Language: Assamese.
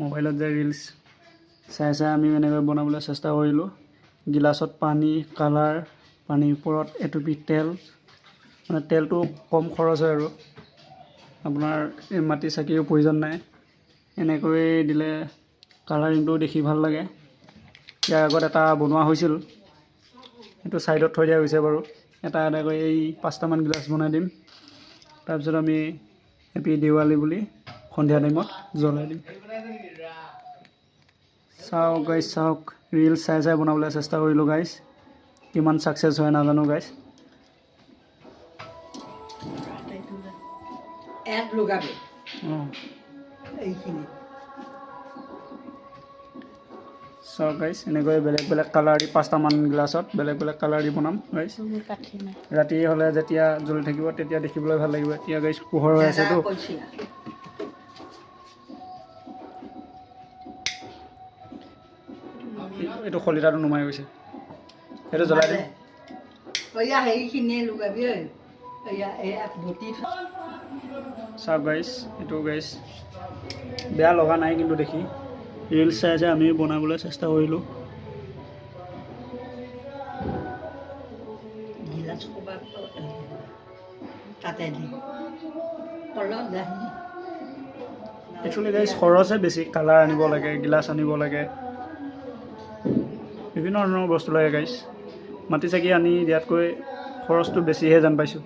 মোবাইলত যে ৰিলছ চাই আমি এনেকৈ বনাবলৈ চেষ্টা কৰিলোঁ। গিলাচত পানী, কালাৰ, পানীৰ ওপৰত এটুপি তেল, মানে তেলটো কম খৰচ হয় আৰু আপোনাৰ মাটি চাকিৰো প্ৰয়োজন নাই। এনেকৈ দিলে কালাৰিংটো দেখি ভাল লাগে। ইয়াৰ আগত এটা বনোৱা হৈছিল, সেইটো ছাইডত থৈ দিয়া হৈছে বাৰু। এটা এটাকৈ এই 5টামান গিলাচ বনাই দিম। তাৰপিছত আমি হেপী দিৱালী বুলি সন্ধিয়া টাইমত জ্বলাই দিম। চাওক গাইজ, চাওক ৰিলছ চাই বনাবলৈ চেষ্টা কৰিলোঁ গাইজ। কিমান ছাকচেছ হয় নাজানো গাইজ। চাওক গাইজ, এনেকৈ বেলেগ বেলেগ কালাৰ দি 5টামান গিলাচত বেলেগ বেলেগ কালাৰ দি বনাম গাইজ। ৰাতি হ'লে যেতিয়া জ্বলি থাকিব তেতিয়া দেখিবলৈ ভাল লাগিব। এতিয়া গাইজ পোহৰ হৈ আছেতো। এইটো খলিতাটো নুমাই গৈছে, সেইটো জ্বলাই দিম। চাওক গাইজ, এইটো গাইজ বেয়া লগা নাই কিন্তু দেখি। ৰিলছ চাই আমি বনাবলৈ চেষ্টা কৰিলোঁ। একচুৱেলি গাইজ খৰচহে বেছি। কালাৰ আনিব লাগে, গিলাচ আনিব লাগে, বিভিন্ন ধৰণৰ বস্তু লাগে গাইজ। মাটি চাকি আনি দিয়াতকৈ খৰচটো বেছিহে যেন পাইছোঁ।